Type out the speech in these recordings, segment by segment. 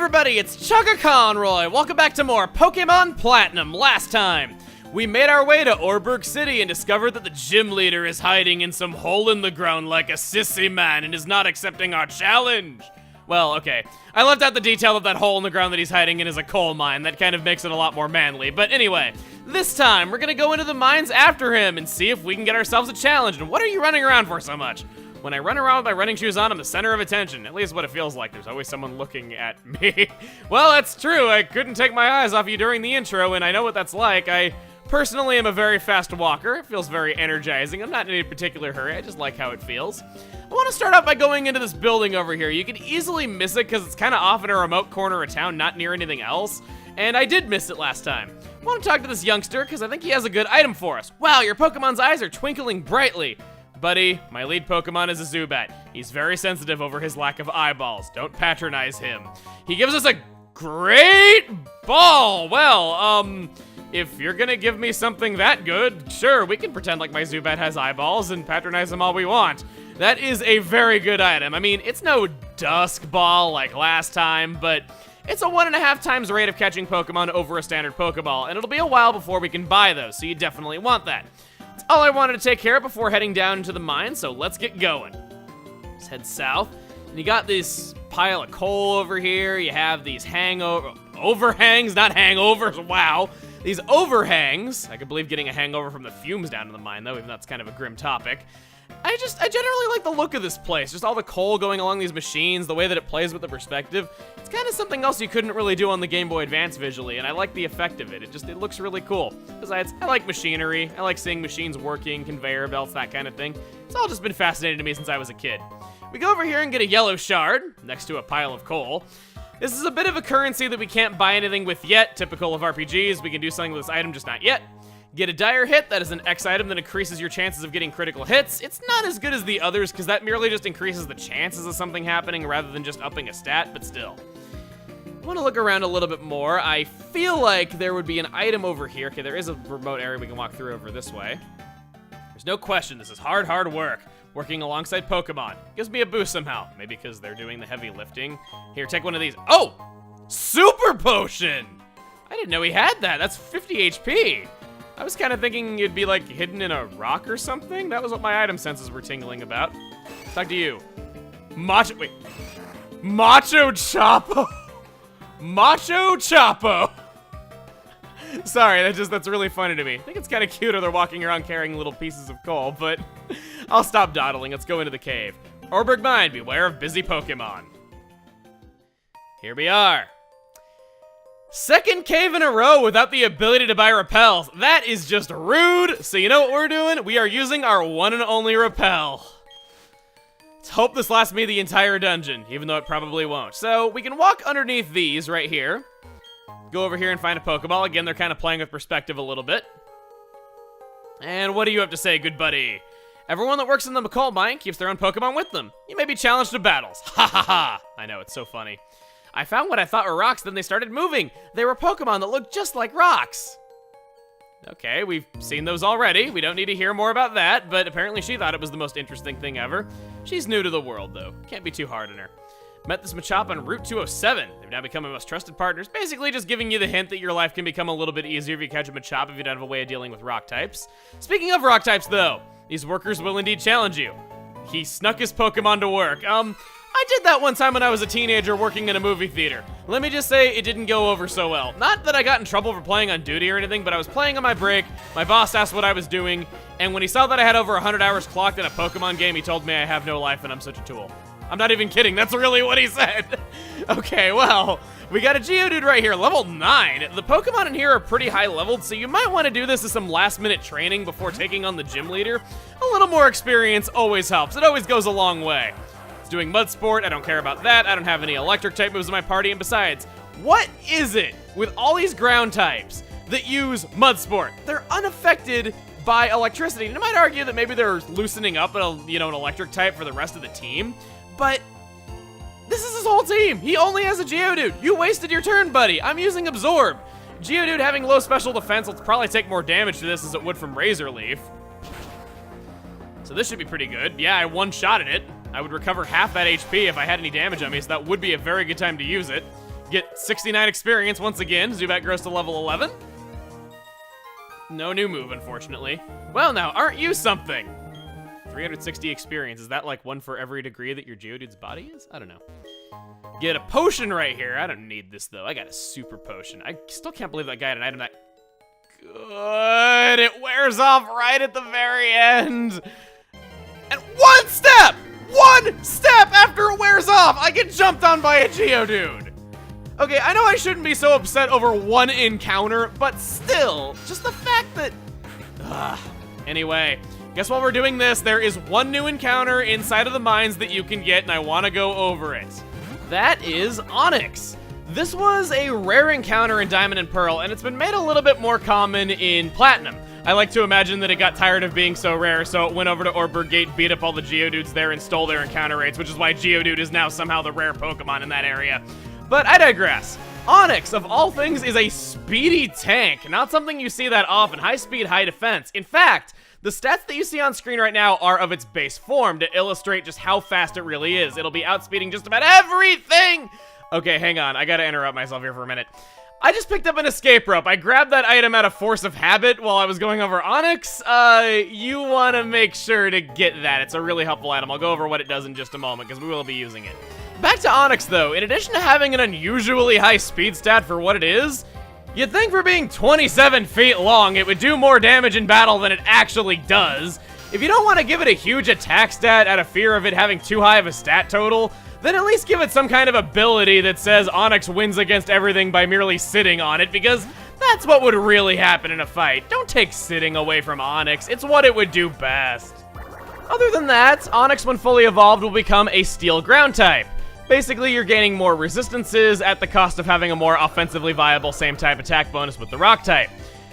everybody, it's Chugga Conroy. Welcome back to more Pokemon Platinum. Last time, we made our way to Roark City and discovered that the gym leader is hiding in some hole in the ground like a sissy man and is not accepting our challenge. Well, okay, I left out the detail of that hole in the ground that he's hiding in as a coal mine. That kind of makes it a lot more manly. But anyway, this time, we're gonna go into the mines after him and see if we can get ourselves a challenge. And what are you running around for so much? When I run around with my running shoes on, I'm the center of attention. At least what it feels like. There's always someone looking at me. Well, that's true. I couldn't take my eyes off you during the intro, and I know what that's like. I personally am a very fast walker. It feels very energizing. I'm not in any particular hurry. I just like how it feels. I want to start out by going into this building over here. You can easily miss it because it's kind of off in a remote corner of town, not near anything else. And I did miss it last time. I want to talk to this youngster because I think he has a good item for us. Wow, your Pokemon's eyes are twinkling brightly. Buddy, my lead Pokemon is a Zubat. He's very sensitive over his lack of eyeballs. Don't patronize him. He gives us a great ball. Well, if you're gonna give me something that good, sure, we can pretend like my Zubat has eyeballs and patronize him all we want. That is a very good item. I mean, it's no Dusk Ball like last time, but it's a 1.5 times rate of catching Pokemon over a standard Pokeball, and it'll be a while before we can buy those, so you definitely want that. That's all I wanted to take care of before heading down into the mine, so let's get going. Let's head south. And you got this pile of coal over here. You have these overhangs, not hangovers, wow. These overhangs. I could believe getting a hangover from the fumes down in the mine, though, even though that's kind of a grim topic. I generally like the look of this place. Just all the coal going along these machines, the way that it plays with the perspective. It's kind of something else you couldn't really do on the Game Boy Advance visually, and I like the effect of it. It looks really cool. Besides, I like machinery. I like seeing machines working, conveyor belts, that kind of thing. It's all just been fascinating to me since I was a kid. We go over here and get a yellow shard next to a pile of coal. This is a bit of a currency that we can't buy anything with yet, typical of RPGs. We can do something with this item, just not yet. Get a dire hit. That is an X item that increases your chances of getting critical hits. It's not as good as the others because that merely just increases the chances of something happening rather than just upping a stat, but still. I want to look around a little bit more. I feel like there would be an item over here. Okay, there is a remote area we can walk through over this way. There's no question this is hard work. Working alongside Pokemon. Gives me a boost somehow. Maybe because they're doing the heavy lifting. Here, take one of these. Oh! Super Potion! I didn't know he had that. That's 50 HP. I was kind of thinking you'd be like hidden in a rock or something. That was what my item senses were tingling about. Talk to you. Macho Chapo. Macho Chapo. Sorry, that's really funny to me. I think it's kind of cute or they're walking around carrying little pieces of coal, but I'll stop dawdling. Let's go into the cave. Roark Mine, beware of busy Pokemon. Here we are. Second cave in a row without the ability to buy repels. That is just rude. So you know what we're doing? We are using our one and only repel. Let's hope this lasts me the entire dungeon, even though it probably won't. So we can walk underneath these right here. Go over here and find a Pokeball. Again, they're kind of playing with perspective a little bit. And what do you have to say, good buddy? Everyone that works in the coal mine keeps their own Pokemon with them. You may be challenged to battles. Ha ha ha. I know, it's so funny. I found what I thought were rocks, then they started moving. They were Pokemon that looked just like rocks. Okay, we've seen those already. We don't need to hear more about that, but apparently she thought it was the most interesting thing ever. She's new to the world, though. Can't be too hard on her. Met this Machop on Route 207. They've now become my most trusted partners, basically just giving you the hint that your life can become a little bit easier if you catch a Machop if you don't have a way of dealing with rock types. Speaking of rock types, though, these workers will indeed challenge you. He snuck his Pokemon to work. I did that one time when I was a teenager working in a movie theater. Let me just say it didn't go over so well. Not that I got in trouble for playing on duty or anything, but I was playing on my break, my boss asked what I was doing, and when he saw that I had over 100 hours clocked in a Pokemon game, he told me I have no life and I'm such a tool. I'm not even kidding, that's really what he said. Okay, well, we got a Geodude right here, level 9. The Pokemon in here are pretty high leveled, so you might want to do this as some last minute training before taking on the gym leader. A little more experience always helps, it always goes a long way. Doing Mud Sport, I don't care about that. I don't have any electric type moves in my party, and besides, what is it with all these ground types that use Mud Sport? They're unaffected by electricity. And I might argue that maybe they're loosening up an electric type for the rest of the team, but this is his whole team. He only has a Geodude. You wasted your turn, buddy. I'm using Absorb. Geodude having low special defense will probably take more damage to this as it would from Razor Leaf. So this should be pretty good. Yeah, I one-shotted it. I would recover half that HP if I had any damage on me, so that would be a very good time to use it. get 69 experience once again. Zubat grows to level 11. No new move, unfortunately. Well, now, aren't you something? 360 experience. Is that like one for every degree that your Geodude's body is? I don't know. Get a potion right here. I don't need this, though. I got a super potion. I still can't believe that guy had an item that good. It wears off right at the very end. And one step after it wears off, I get jumped on by a Geodude. Okay, I know I shouldn't be so upset over one encounter, but still, just the fact that... Anyway, guess while we're doing this, there is one new encounter inside of the mines that you can get, and I want to go over it. That is Onix. This was a rare encounter in Diamond and Pearl, and it's been made a little bit more common in Platinum. I like to imagine that it got tired of being so rare, so it went over to Orberg Gate, beat up all the Geodudes there, and stole their encounter rates, which is why Geodude is now somehow the rare Pokemon in that area. But I digress. Onix, of all things, is a speedy tank, not something you see that often. High speed, high defense. In fact, the stats that you see on screen right now are of its base form to illustrate just how fast it really is. It'll be outspeeding just about everything! Okay, hang on. I gotta interrupt myself here for a minute. I just picked up an escape rope. I grabbed that item out of force of habit while I was going over Onix. You want to make sure to get that. It's a really helpful item. I'll go over what it does in just a moment because we will be using it. Back to Onix, though. In addition to having an unusually high speed stat for what it is, you'd think for being 27 feet long, it would do more damage in battle than it actually does. If you don't want to give it a huge attack stat out of fear of it having too high of a stat total, then at least give it some kind of ability that says Onix wins against everything by merely sitting on it, because that's what would really happen in a fight. Don't take sitting away from Onix. It's what it would do best. Other than that, Onix, when fully evolved, will become a Steel Ground type. Basically, you're gaining more resistances at the cost of having a more offensively viable same type attack bonus with the Rock type.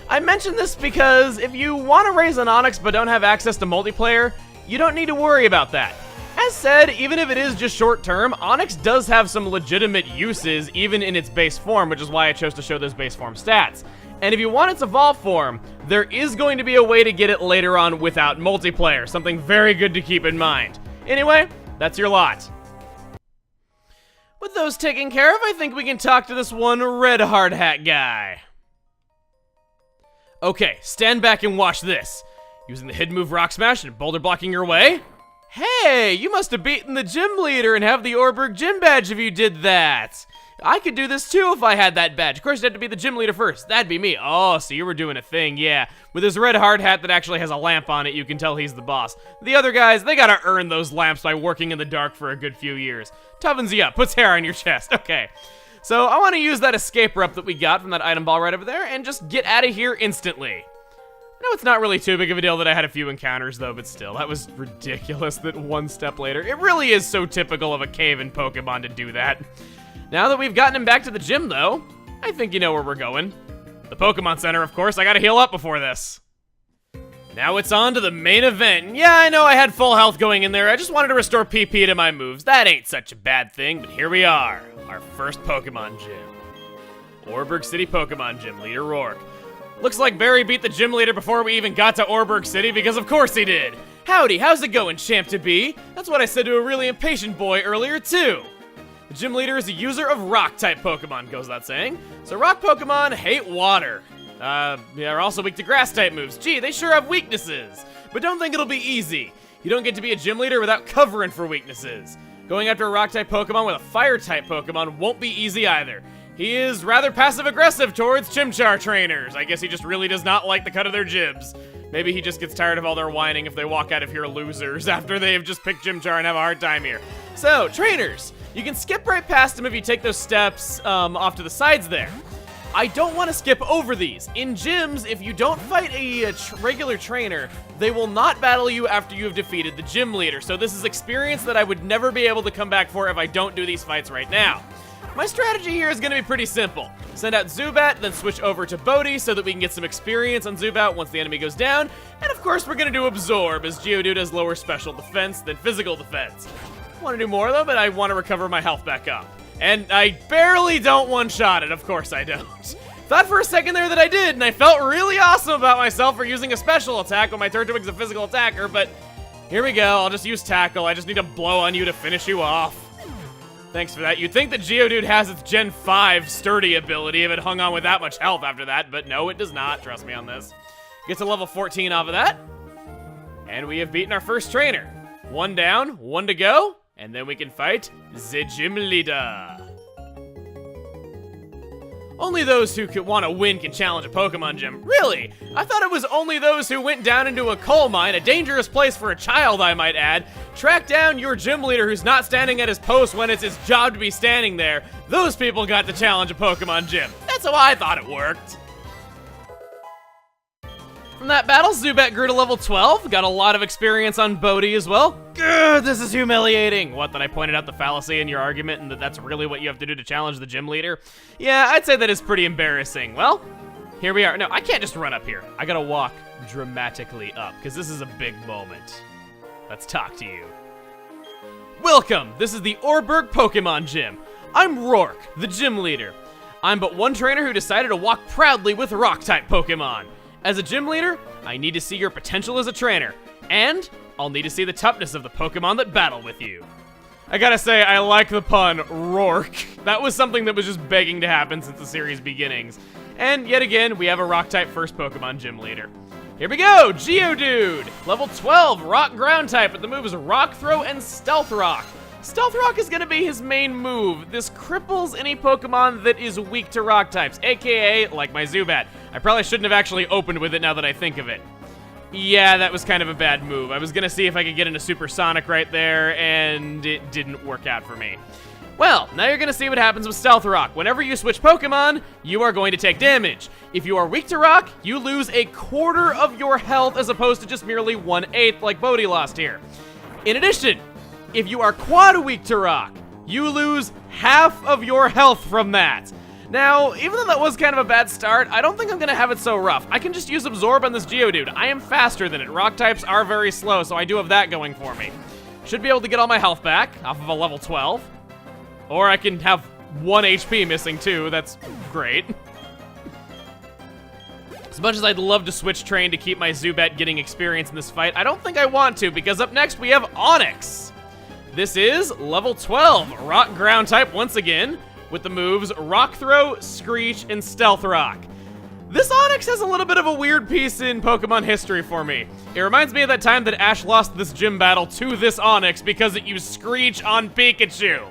I mention this because if you want to raise an Onix but don't have access to multiplayer, you don't need to worry about that. As said, even if it is just short term, Onix does have some legitimate uses even in its base form, which is why I chose to show those base form stats. And if you want its evolved form, there is going to be a way to get it later on without multiplayer, something very good to keep in mind. Anyway, that's your lot. With those taken care of, I think we can talk to this one red hard hat guy. Okay, stand back and watch this. Using the hidden move Rock Smash and boulder blocking your way. Hey, you must have beaten the gym leader and have the Orberg gym badge if you did that. I could do this too if I had that badge. Of course, you had to be the gym leader first. That'd be me. Oh, so you were doing a thing, yeah. With his red hard hat that actually has a lamp on it, you can tell he's the boss. The other guys, they gotta earn those lamps by working in the dark for a good few years. Toughens you up, puts hair on your chest. Okay. So I want to use that escape rope that we got from that item ball right over there and just get out of here instantly. I know it's not really too big of a deal that I had a few encounters, though, but still, that was ridiculous that one step later. It really is so typical of a cave-in Pokemon to do that. Now that we've gotten him back to the gym, though, I think you know where we're going. The Pokemon Center, of course. I gotta heal up before this. Now it's on to the main event. Yeah, I know I had full health going in there. I just wanted to restore PP to my moves. That ain't such a bad thing, but here we are. Our first Pokemon gym. Orberg City Pokemon Gym, Leader Roark. Looks like Barry beat the gym leader before we even got to Orberg City, because of course he did. Howdy, how's it going, champ-to-be? That's what I said to a really impatient boy earlier, too. The gym leader is a user of rock-type Pokemon, goes that saying. So rock Pokemon hate water. They're also weak to grass-type moves. Gee, they sure have weaknesses. But don't think it'll be easy. You don't get to be a gym leader without covering for weaknesses. Going after a rock-type Pokemon with a fire-type Pokemon won't be easy either. He is rather passive-aggressive towards Chimchar trainers. I guess he just really does not like the cut of their jibs. Maybe he just gets tired of all their whining if they walk out of here losers after they've just picked Chimchar and have a hard time here. So, trainers, you can skip right past him if you take those steps off to the sides there. I don't want to skip over these. In gyms, if you don't fight a regular trainer, they will not battle you after you have defeated the gym leader. So this is experience that I would never be able to come back for if I don't do these fights right now. My strategy here is going to be pretty simple. Send out Zubat, then switch over to Bodhi so that we can get some experience on Zubat once the enemy goes down. And of course, we're going to do Absorb, as Geodude has lower special defense than physical defense. I want to do more though, but I want to recover my health back up. And I barely don't one-shot it, of course I don't. Thought for a second there that I did, and I felt really awesome about myself for using a special attack when my Turtwig's a physical attacker, but here we go, I'll just use Tackle. I just need to blow on you to finish you off. Thanks for that. You'd think that Geodude has its Gen 5 sturdy ability if it hung on with that much health after that, but no, it does not. Trust me on this. Gets a level 14 off of that. And we have beaten our first trainer. 1 down, 1 to go, and then we can fight the Gym Leader. Only those who want to win can challenge a Pokemon gym. Really? I thought it was only those who went down into a coal mine, a dangerous place for a child, I might add, track down your gym leader who's not standing at his post when it's his job to be standing there. Those people got to challenge a Pokemon gym. That's how I thought it worked. From that battle, Zubat grew to level 12, got a lot of experience on Bodhi as well. Grr, this is humiliating. What, that I pointed out the fallacy in your argument and that's really what you have to do to challenge the gym leader? Yeah, I'd say that is pretty embarrassing. Well, here we are. No, I can't just run up here. I gotta walk dramatically up, because this is a big moment. Let's talk to you. Welcome, this is the Roark Pokemon Gym. I'm Roark, the gym leader. I'm but one trainer who decided to walk proudly with Rock-type Pokemon. As a gym leader, I need to see your potential as a trainer, and I'll need to see the toughness of the Pokemon that battle with you. I gotta say, I like the pun, Roark. That was something that was just begging to happen since the series' beginnings. And yet again, we have a Rock-type first Pokemon gym leader. Here we go, Geodude! Level 12, Rock Ground type with the moves Rock Throw and Stealth Rock. Stealth Rock is gonna be his main move. This cripples any Pokemon that is weak to Rock types, aka, like my Zubat. I probably shouldn't have actually opened with it now that I think of it. Yeah, that was kind of a bad move. I was gonna see if I could get into Supersonic right there, and it didn't work out for me. Well, now you're gonna see what happens with Stealth Rock. Whenever you switch Pokemon, you are going to take damage. If you are weak to Rock, you lose a quarter of your health as opposed to just merely 1/8 like Bodhi lost here. In addition, if you are quad weak to Rock, you lose half of your health from that. Now, even though that was kind of a bad start, I don't think I'm gonna have it so rough. I can just use Absorb on this Geodude. I am faster than it. Rock types are very slow, so I do have that going for me. Should be able to get all my health back off of a level 12. Or I can have 1 HP missing too, that's great. As much as I'd love to switch train to keep my Zubat getting experience in this fight, I don't think I want to, because up next we have Onix. This is level 12, Rock Ground type once again, with the moves Rock Throw, Screech, and Stealth Rock. This Onix has a little bit of a weird piece in Pokemon history for me. It reminds me of that time that Ash lost this gym battle to this Onix because it used Screech on Pikachu.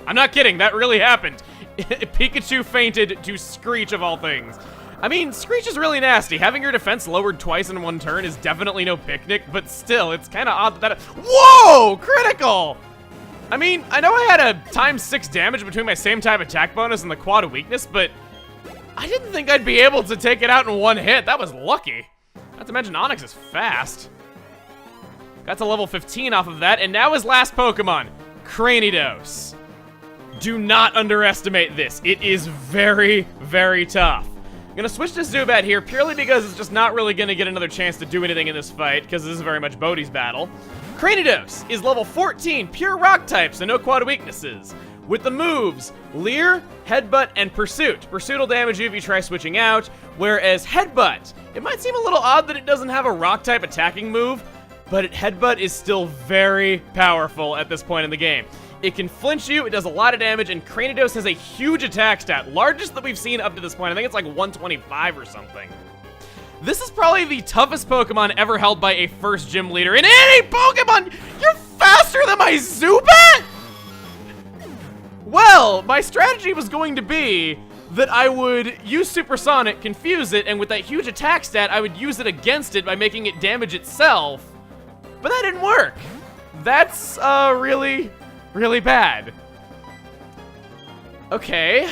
I'm not kidding, that really happened. Pikachu fainted to Screech of all things. I mean, Screech is really nasty. Having your defense lowered twice in one turn is definitely no picnic, but still, it's kind of odd that Whoa! Critical! I mean, I know I had a ×6 damage between my same type attack bonus and the quad weakness, but I didn't think I'd be able to take it out in one hit. That was lucky. Not to mention Onix is fast. Got to level 15 off of that, and now his last Pokemon, Cranidos. Do not underestimate this. It is very, very tough. I'm gonna switch to Zubat here purely because it's just not really gonna get another chance to do anything in this fight, because this is very much Bodhi's battle. Cranidos is level 14, pure rock type, so no quad weaknesses. With the moves Leer, Headbutt, and Pursuit. Pursuit will damage you if you try switching out, whereas Headbutt, it might seem a little odd that it doesn't have a rock type attacking move, but Headbutt is still very powerful at this point in the game. It can flinch you, it does a lot of damage, and Cranidos has a huge attack stat, largest that we've seen up to this point. I think it's like 125 or something. This is probably the toughest Pokemon ever held by a first gym leader in any Pokemon! You're faster than my Zubat?! Well, my strategy was going to be that I would use Supersonic, confuse it, and with that huge attack stat, I would use it against it by making it damage itself. But that didn't work. That's, really bad. Okay,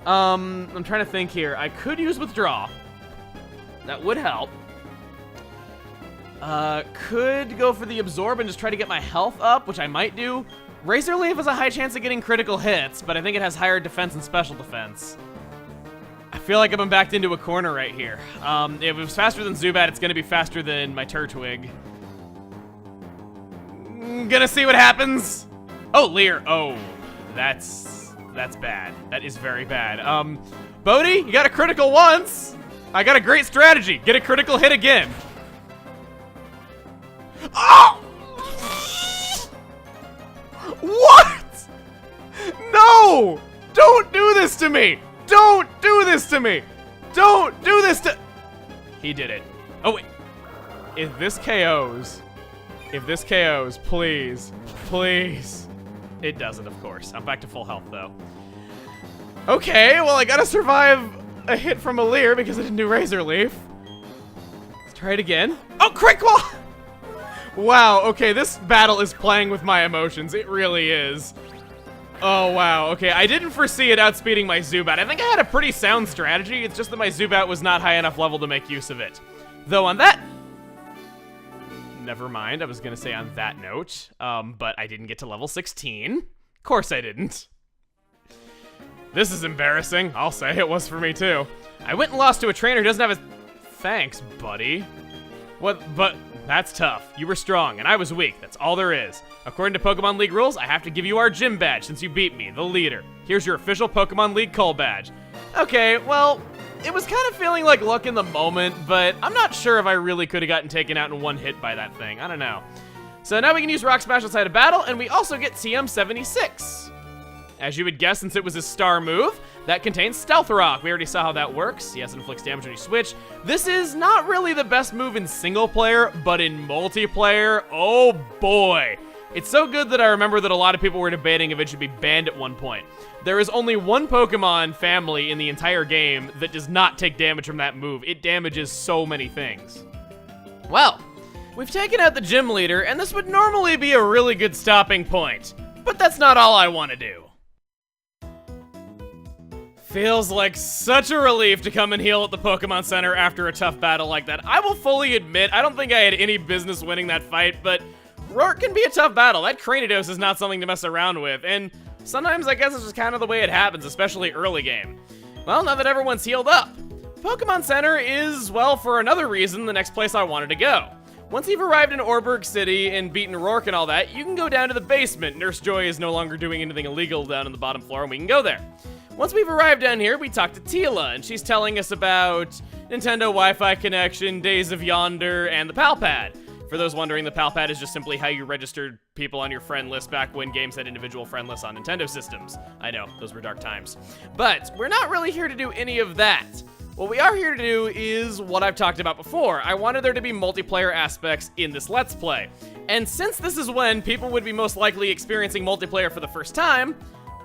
I'm trying to think here. I could use Withdraw. That would help. Could go for the Absorb and just try to get my health up, which I might do. Razor Leaf has a high chance of getting critical hits, but I think it has higher defense and special defense. I feel like I've been backed into a corner right here. If it was faster than Zubat, it's gonna be faster than my Turtwig. Gonna see what happens. Oh, Leer. Oh, that's bad. That is very bad. Bodhi, you got a critical once. I got a great strategy. Get a critical hit again. Oh! What? No! Don't do this to me! Don't do this to me! Don't do this to... He did it. Oh, wait. If this KOs, please, please. It doesn't, of course. I'm back to full health, though. Okay, well, I gotta survive a hit from a Leer because I didn't do Razor Leaf. Let's try it again. Oh, crit claw! Wow, okay, this battle is playing with my emotions. It really is. Oh, wow, okay, I didn't foresee it outspeeding my Zubat. I think I had a pretty sound strategy. It's just that my Zubat was not high enough level to make use of it. Though on that... Never mind, I was gonna say on that note, but I didn't get to level 16. Of course I didn't. This is embarrassing. I'll say it was for me too. I went and lost to a trainer who doesn't have a... Thanks, buddy. What? But that's tough. You were strong, and I was weak. That's all there is. According to Pokemon League rules, I have to give you our gym badge since you beat me, the leader. Here's your official Pokemon League Cull badge. Okay, well, it was kind of feeling like luck in the moment, but I'm not sure if I really could have gotten taken out in one hit by that thing. I don't know. So now we can use Rock Smash outside of battle, and we also get TM76. As you would guess, since it was a star move, that contains Stealth Rock. We already saw how that works. Yes, it inflicts damage when you switch. This is not really the best move in single player, but in multiplayer, oh boy. It's so good that I remember that a lot of people were debating if it should be banned at one point. There is only one Pokemon family in the entire game that does not take damage from that move. It damages so many things. Well, we've taken out the gym leader, and this would normally be a really good stopping point. But that's not all I want to do. Feels like such a relief to come and heal at the Pokemon Center after a tough battle like that. I will fully admit, I don't think I had any business winning that fight, but Roark can be a tough battle. That Cranidos is not something to mess around with, and sometimes I guess it's just kind of the way it happens, especially early game. Well, now that everyone's healed up, Pokemon Center is, well, for another reason, the next place I wanted to go. Once you've arrived in Orberg City and beaten Roark and all that, you can go down to the basement. Nurse Joy is no longer doing anything illegal down on the bottom floor, and we can go there. Once we've arrived down here, we talk to Tila, and she's telling us about Nintendo Wi-Fi connection, Days of Yonder, and the Palpad. For those wondering, the Palpad is just simply how you registered people on your friend list back when games had individual friend lists on Nintendo systems. I know, those were dark times. But we're not really here to do any of that. What we are here to do is what I've talked about before. I wanted there to be multiplayer aspects in this Let's Play. And since this is when people would be most likely experiencing multiplayer for the first time,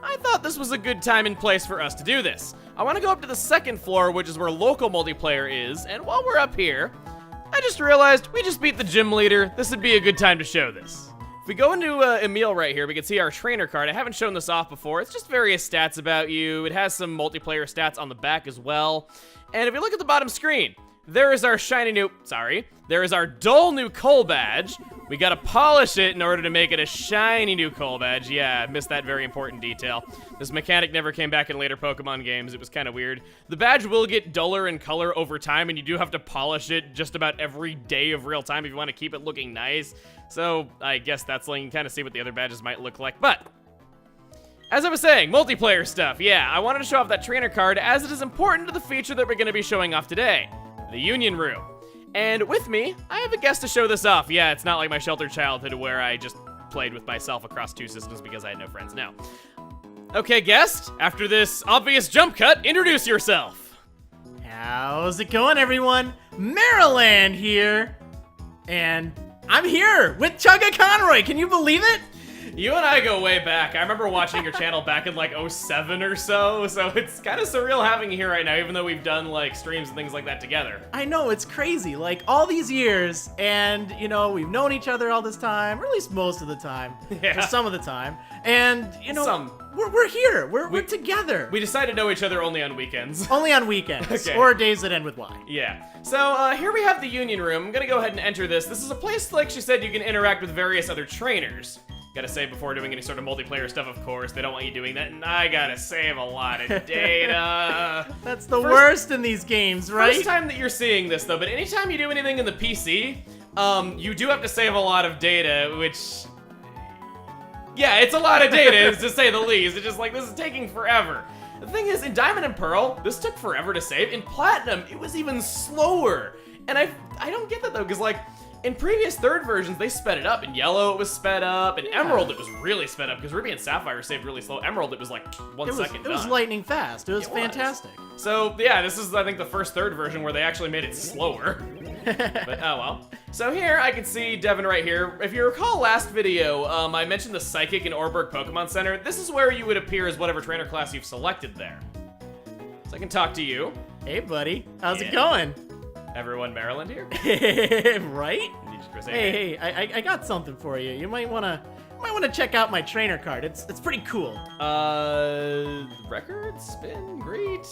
I thought this was a good time and place for us to do this. I want to go up to the second floor, which is where local multiplayer is, and while we're up here, I just realized we just beat the gym leader. This would be a good time to show this. If we go into Emil right here, we can see our trainer card. I haven't shown this off before. It's just various stats about you. It has some multiplayer stats on the back as well. And if you look at the bottom screen, there is our there is our dull new Cull badge. We gotta polish it in order to make it a shiny new Cull badge. Yeah, I missed that very important detail. This mechanic never came back in later Pokemon games. It was kind of weird. The badge will get duller in color over time, and you do have to polish it just about every day of real time if you want to keep it looking nice. So I guess that's like you can kind of see what the other badges might look like. But as I was saying, multiplayer stuff. Yeah, I wanted to show off that trainer card as it is important to the feature that we're going to be showing off today, the Union Room. And with me, I have a guest to show this off. Yeah, it's not like my sheltered childhood where I just played with myself across two systems because I had no friends. No. Okay, guest, after this obvious jump cut, introduce yourself. How's it going, everyone? Maryland here. And I'm here with Chugga Conroy. Can you believe it? You and I go way back. I remember watching your channel back in like 07 or so it's kind of surreal having you here right now, even though we've done like streams and things like that together. I know, it's crazy. Like all these years, and you know, we've known each other all this time, or at least most of the time, yeah. Or some of the time. And you know, we're here. We're together. We decide to know each other only on weekends. Only on weekends, okay. Or days that end with Y. Yeah. So here we have the Union Room. I'm gonna go ahead and enter this. This is a place, like she said, you can interact with various other trainers. Gotta save before doing any sort of multiplayer stuff, of course. They don't want you doing that, and I gotta save a lot of data. That's the worst in these games, right? First time that you're seeing this, though, but anytime you do anything in the PC, you do have to save a lot of data, which... Yeah, it's a lot of data, to say the least. It's just like, this is taking forever. The thing is, in Diamond and Pearl, this took forever to save. In Platinum, it was even slower. And I don't get that, though, because, like, in previous third versions, they sped it up. In Yellow, it was sped up. In Emerald, it was really sped up, because Ruby and Sapphire saved really slow. Emerald, it was like 1 second It was done. lightning fast. It was fantastic. So, yeah, this is, I think, the first third version where they actually made it slower. But, oh well. So here, I can see Devin right here. If you recall last video, I mentioned the Psychic and Orberg Pokemon Center. This is where you would appear as whatever trainer class you've selected there. So I can talk to you. Hey, buddy. How's it going? Everyone Maryland here? Right? Hey, I got something for you. You might wanna check out my trainer card. It's pretty cool. Record, spin, greet.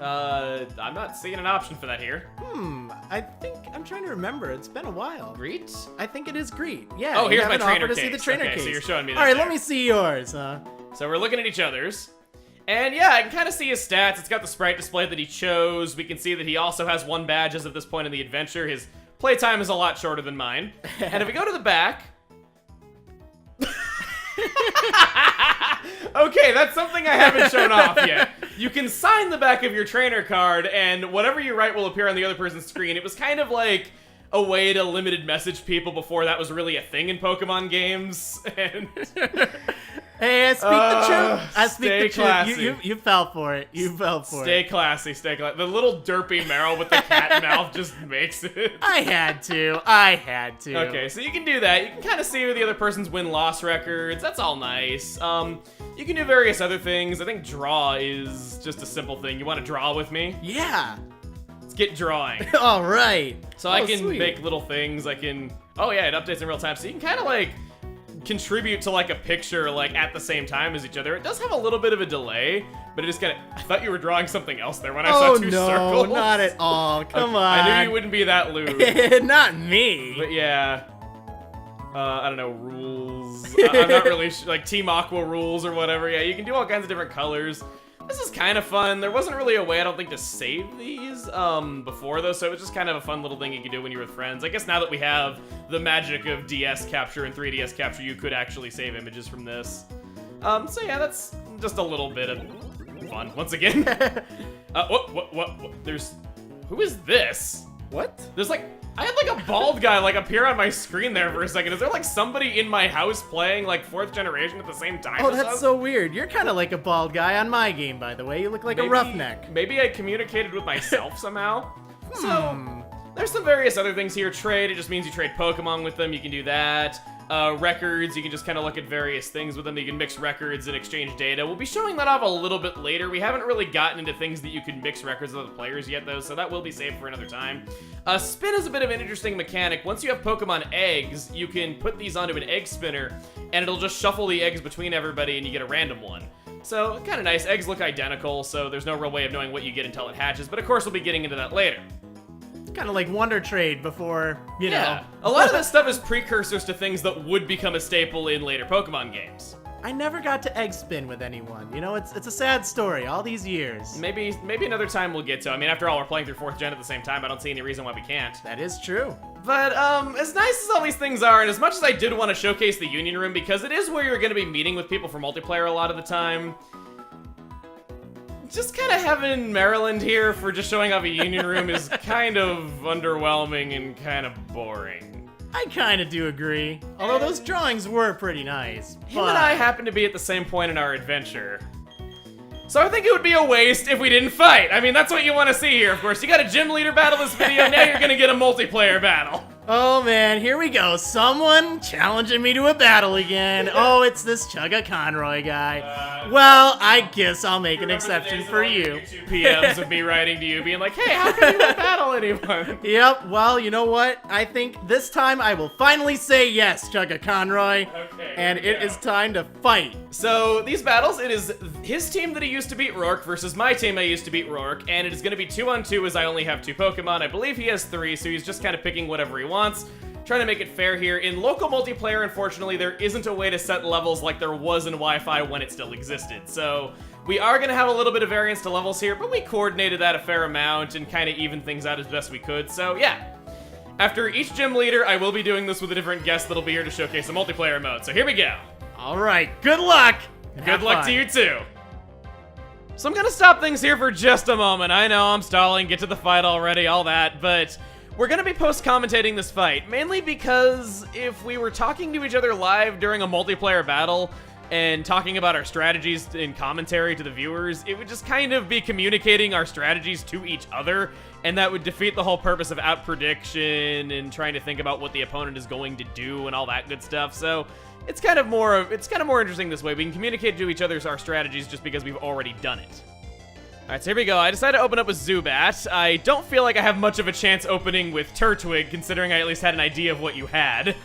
I'm not seeing an option for that here. I think I'm trying to remember. It's been a while. Greet? I think it is greet. Yeah. Oh, here's you my have an trainer offer to see case. the trainer Okay, case. so you're showing me that. All right, there. let me see yours. So we're looking at each other's. And yeah, I can kind of see his stats. It's got the sprite display that he chose. We can see that he also has 1 badge as of this point in the adventure. His playtime is a lot shorter than mine. And if we go to the back... Okay, that's something I haven't shown off yet. You can sign the back of your trainer card, and whatever you write will appear on the other person's screen. It was kind of like a way to limited message people before that was really a thing in Pokemon games. And hey, I speak the truth. I speak stay the classy. truth. You fell for it. You fell for it. Stay classy, stay classy. The little derpy Meryl with the cat mouth just makes it. I had to. Okay, so you can do that. You can kind of see the other person's win-loss records. That's all nice. You can do various other things. I think draw is just a simple thing. You want to draw with me? Yeah. Let's get drawing. All right. So I can sweet. make little things. I can... Oh yeah, it updates in real time. So you can kind of like contribute to like a picture like at the same time as each other. It does have a little bit of a delay, but it is kind of... I thought you were drawing something else there when I saw 2 circles. No, not at all. Come on. I knew you wouldn't be that lewd. Not me. But yeah. I don't know, rules. I'm not really like Team Aqua rules or whatever. Yeah, you can do all kinds of different colors. This is kind of fun. There wasn't really a way, I don't think, to save these before, though, so it was just kind of a fun little thing you could do when you were with friends. I guess now that we have the magic of DS capture and 3DS capture, you could actually save images from this. So yeah, that's just a little bit of fun. Once again. What? There's... Who is this? What? There's like... I had like a bald guy like appear on my screen there for a second. Is there like somebody in my house playing like 4th generation at the same time? Oh, that's so weird. You're kind of like a bald guy on my game, by the way. You look like a roughneck. Maybe I communicated with myself somehow. So, there's some various other things here. Trade, it just means you trade Pokemon with them. You can do that. Records, you can just kind of look at various things with them. You can mix records and exchange data. We'll be showing that off a little bit later. We haven't really gotten into things that you can mix records with other players yet, though, so that will be saved for another time. Spin is a bit of an interesting mechanic. Once you have Pokemon eggs, you can put these onto an egg spinner, and it'll just shuffle the eggs between everybody, and you get a random one. So, kind of nice. Eggs look identical, so there's no real way of knowing what you get until it hatches, but of course we'll be getting into that later. Kind of like Wonder Trade before, you know. A lot of this stuff is precursors to things that would become a staple in later Pokemon games. I never got to egg spin with anyone. You know, it's a sad story all these years. Maybe another time we'll get to. I mean, after all, we're playing through 4th gen at the same time. I don't see any reason why we can't. That is true. But, as nice as all these things are, and as much as I did want to showcase the Union Room, because it is where you're going to be meeting with people for multiplayer a lot of the time, just kind of having Maryland here for just showing off a Union Room is kind of underwhelming and kind of boring. I kind of do agree. Although those drawings were pretty nice. Him and I happen to be at the same point in our adventure. So I think it would be a waste if we didn't fight. I mean, that's what you want to see here, of course. You got a gym leader battle this video, now you're gonna get a multiplayer battle. Oh man, here we go. Someone challenging me to a battle again. Oh, it's this Chugga Conroy guy. Well, I guess I'll make an exception for you. 2 PMs of me writing to you, being like, hey, how can you not battle anyone? Yep, well, you know what? I think this time I will finally say yes, Chugga Conroy. Okay, and it is time to fight. So, these battles, it is his team that he used to beat Roark versus my team I used to beat Roark, and it is going to be 2-on-2 as I only have 2 Pokemon. I believe he has 3, so he's just kind of picking whatever he wants. Trying to make it fair here. In local multiplayer, unfortunately, there isn't a way to set levels like there was in Wi-Fi when it still existed. So we are going to have a little bit of variance to levels here, but we coordinated that a fair amount and kind of evened things out as best we could. So yeah, after each gym leader, I will be doing this with a different guest that'll be here to showcase the multiplayer mode. So here we go. All right, good luck. Good luck to you too. So I'm going to stop things here for just a moment. I know I'm stalling, get to the fight already, all that, but we're gonna be post-commentating this fight, mainly because if we were talking to each other live during a multiplayer battle and talking about our strategies in commentary to the viewers, it would just kind of be communicating our strategies to each other, and that would defeat the whole purpose of out-prediction and trying to think about what the opponent is going to do and all that good stuff. So it's kind of more interesting this way. We can communicate to each other our strategies just because we've already done it. Alright, so here we go. I decided to open up with Zubat. I don't feel like I have much of a chance opening with Turtwig, considering I at least had an idea of what you had.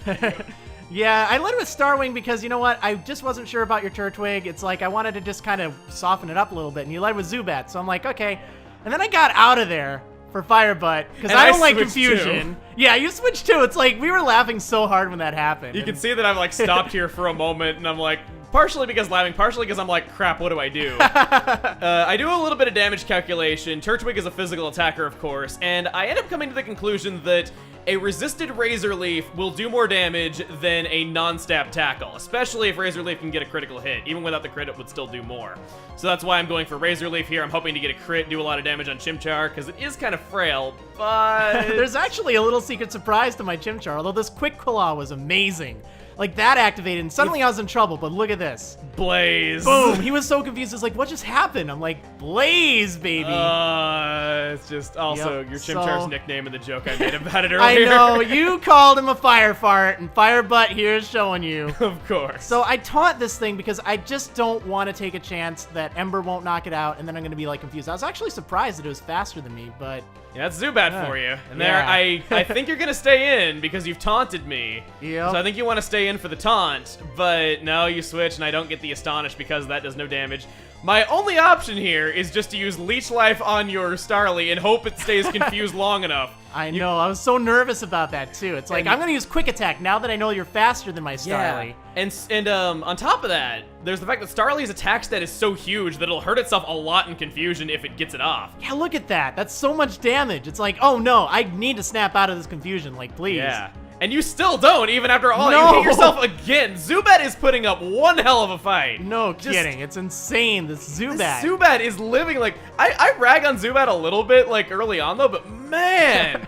Yeah, I led with Starwing because, you know what, I just wasn't sure about your Turtwig. It's like I wanted to just kind of soften it up a little bit, and you led with Zubat, so I'm like, okay. And then I got out of there for Fire Butt, because I don't like confusion. Yeah, you switched too. It's like, we were laughing so hard when that happened. You can see that I've like stopped here for a moment, and I'm like, partially because laughing, partially because I'm like, crap, what do I do? I do a little bit of damage calculation. Turtwig is a physical attacker, of course, and I end up coming to the conclusion that a resisted Razor Leaf will do more damage than a non-stab tackle, especially if Razor Leaf can get a critical hit. Even without the crit, it would still do more. So that's why I'm going for Razor Leaf here. I'm hoping to get a crit, do a lot of damage on Chimchar, because it is kind of frail, but... There's actually a little secret surprise to my Chimchar, although this Quick Claw was amazing. Like, that activated, and suddenly I was in trouble, but look at this. Blaze. Boom! He was so confused. He's like, what just happened? I'm like, Blaze, baby. It's just also your Chimchar's nickname and the joke I made about it earlier. I know. You called him a Fire Fart, and Fire Butt here is showing you. Of course. So I taunt this thing because I just don't want to take a chance that Ember won't knock it out, and then I'm going to be, like, confused. I was actually surprised that it was faster than me, but... Yeah, that's Zubat for you. And there, I think you're going to stay in because you've taunted me. Yep. So I think you want to stay in for the taunt, but no, you switch and I don't get the Astonish because that does no damage. My only option here is just to use Leech Life on your Starly and hope it stays confused long enough. I know, I was so nervous about that too. It's like, I'm gonna use Quick Attack now that I know you're faster than my Starly. Yeah. And on top of that, there's the fact that Starly's attack stat is so huge that it'll hurt itself a lot in confusion if it gets it off. Yeah, look at that. That's so much damage. It's like, oh no, I need to snap out of this confusion, like, please. Yeah. And you still don't, even after all. You hit yourself again. Zubat is putting up one hell of a fight. No kidding. It's insane, this Zubat. This Zubat is living, like, I rag on Zubat a little bit, like, early on, though, but man.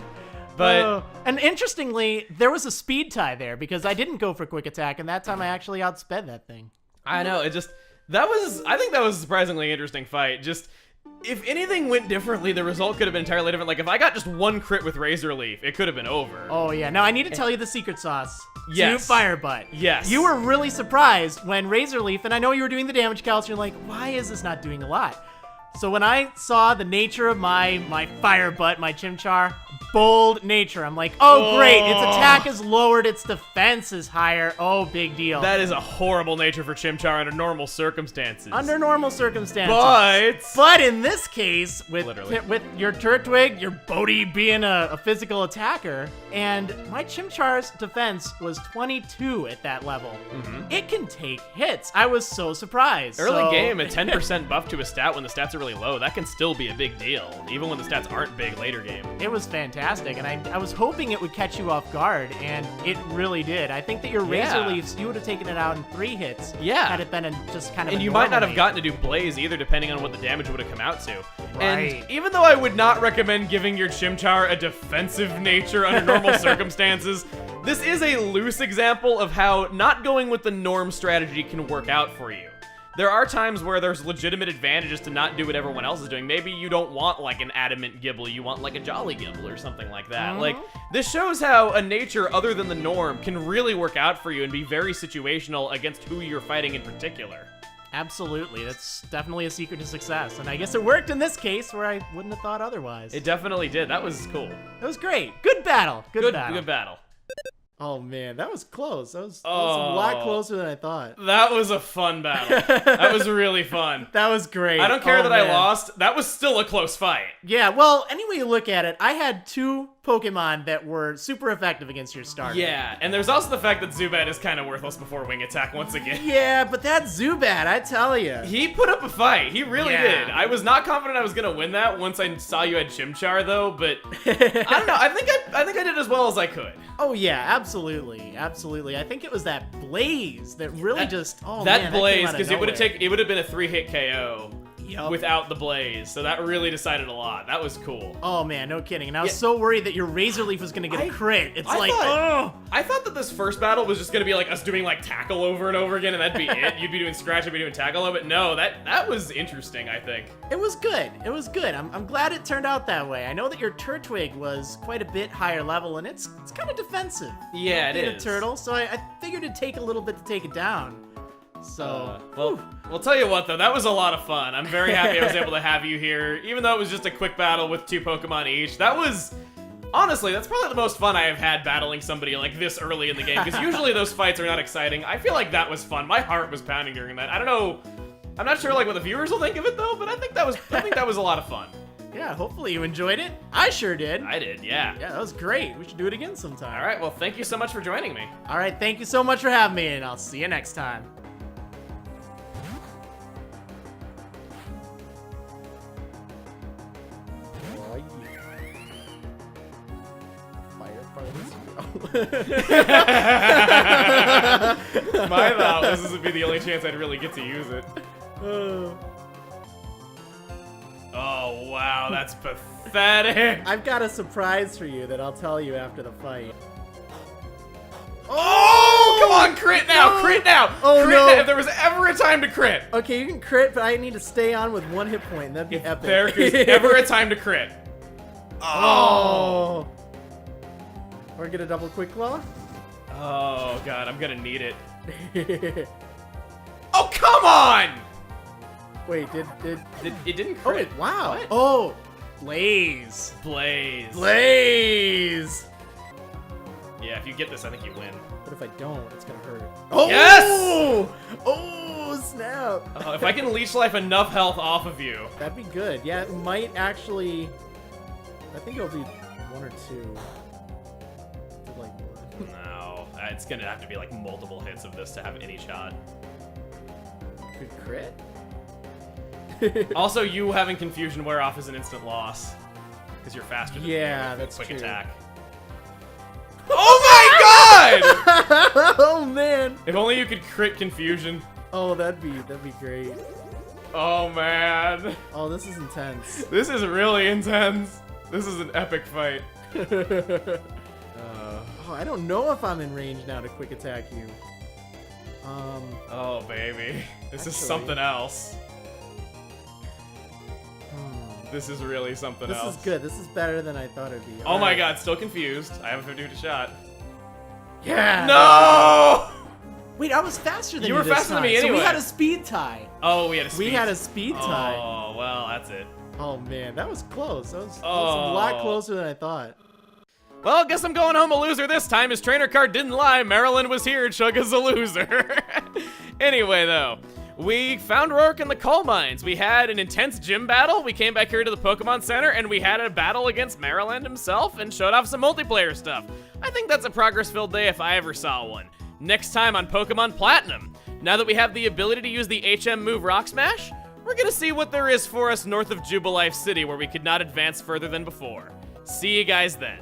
But and interestingly, there was a speed tie there because I didn't go for Quick Attack, and that time I actually outsped that thing. I know, I think that was a surprisingly interesting fight. Just, if anything went differently, the result could have been entirely different. Like, if I got just one crit with Razor Leaf, it could have been over. Oh, yeah. Now, I need to tell you the secret sauce. Yes. To Fire Butt. Yes. You were really surprised when Razor Leaf, and I know you were doing the damage calcs, you're like, why is this not doing a lot? So when I saw the nature of my Fire Butt, my Chimchar, bold nature, I'm like, oh, great, its attack is lowered, its defense is higher, oh, big deal. That is a horrible nature for Chimchar under normal circumstances. Under normal circumstances. But in this case, with your Turtwig, your Bodhi being a physical attacker, and my Chimchar's defense was 22 at that level. It can take hits. I was so surprised. Early game, a 10% buff to a stat when the stats are really low, that can still be a big deal, even when the stats aren't big later game. It was fantastic, and I was hoping it would catch you off guard, and it really did. I think that your Razor Leafs, you would have taken it out in 3 hits. Yeah. Had it been just kind of and you might not have gotten to do Blaze either, depending on what the damage would have come out to. Right. And even though I would not recommend giving your Chimchar a defensive nature under normal circumstances, this is a loose example of how not going with the norm strategy can work out for you. There are times where there's legitimate advantages to not do what everyone else is doing. Maybe you don't want like an adamant Gibble, you want like a Jolly Gibble or something like that. Like, this shows how a nature other than the norm can really work out for you and be very situational against who you're fighting in particular. Absolutely, that's definitely a secret to success, and I guess it worked in this case where I wouldn't have thought otherwise. It definitely did. That was cool. It was great. Good battle. Good battle. Good battle. Oh man, that was close. That was a lot closer than I thought. That was a fun battle. That was really fun. That was great. I don't care that I lost. That was still a close fight. Yeah, well, any way you look at it, I had 2 Pokemon that were super effective against your starter. Yeah, and there's also the fact that Zubat is kind of worthless before Wing Attack once again. Yeah, but that Zubat, I tell you. He put up a fight. He really did. I was not confident I was going to win that once I saw you had Chimchar, though, but I don't know. I think I did as well as I could. Oh, yeah, absolutely. Absolutely. I think it was that Blaze that really Blaze, because it would have been a 3-hit KO. without the blaze. So that really decided a lot. That was cool. Oh man, no kidding. And I was so worried that your Razor Leaf was gonna get a crit. It's I thought that this first battle was just gonna be like us doing like tackle over and over again, and that'd be it. You'd be doing scratch, I'd be doing tackle, but no, that was interesting. I think it was good. It was good. I'm glad it turned out that way. I know that your Turtwig was quite a bit higher level, and it's kind of defensive. Yeah, it is. A turtle, so I figured it'd take a little bit to take it down. So, Well, tell you what though, that was a lot of fun. I'm very happy I was able to have you here, even though it was just a quick battle with 2 Pokemon each. That was, honestly, that's probably the most fun I have had battling somebody like this early in the game, because usually those fights are not exciting. I feel like that was fun. My heart was pounding during that. I don't know, I'm not sure like what the viewers will think of it though, but I think that was a lot of fun. Yeah, hopefully you enjoyed it. I sure did. I did, yeah. Yeah, that was great. We should do it again sometime. All right, well, thank you so much for joining me. All right, thank you so much for having me, and I'll see you next time. My thought was this would be the only chance I'd really get to use it. Oh, wow, that's pathetic. I've got a surprise for you that I'll tell you after the fight. Oh, come on, crit now, crit now. Oh, crit no. now. If there was ever a time to crit. Okay, you can crit, but I need to stay on with 1 hit point, and that'd be epic. There is ever a time to crit. Oh. Or get a double quick claw? Oh, God, I'm gonna need it. Oh, come on! Wait, it didn't Oh, crit. wow. What? Oh, Blaze. Blaze. Blaze. Yeah, if you get this, I think you win. What if I don't? It's gonna hurt. Oh! Yes! Oh, snap. Oh, if I can leech life enough health off of you. That'd be good. Yeah, it might actually... I think it'll be 1 or 2. No, it's gonna have to be like multiple hits of this to have any shot. Good crit? Also, you having confusion wear off is an instant loss. Because you're faster than me with that's quick true. attack. Oh my god! Oh man! If only you could crit confusion. Oh, that'd be great. Oh man. Oh, this is intense. This is really intense. This is an epic fight. Oh, I don't know if I'm in range now to quick attack you. Oh baby, this is something else. This is really something else. This is good. This is better than I thought it'd be. Oh my god, still confused. I have a 50-50 shot. Yeah. No! Wait, I was faster than you. You were faster than me anyway. So we had a speed tie. Oh, we had a speed. We had a speed tie. Oh, well, that's it. Oh man, that was close. That was a lot closer than I thought. Well, guess I'm going home a loser this time. His trainer card didn't lie. Marilyn was here. Chugga's a loser. Anyway, though, we found Roark in the coal mines. We had an intense gym battle. We came back here to the Pokemon Center, and we had a battle against Maryland himself and showed off some multiplayer stuff. I think that's a progress-filled day if I ever saw one. Next time on Pokemon Platinum. Now that we have the ability to use the HM move Rock Smash, we're gonna see what there is for us north of Jubilife City where we could not advance further than before. See you guys then.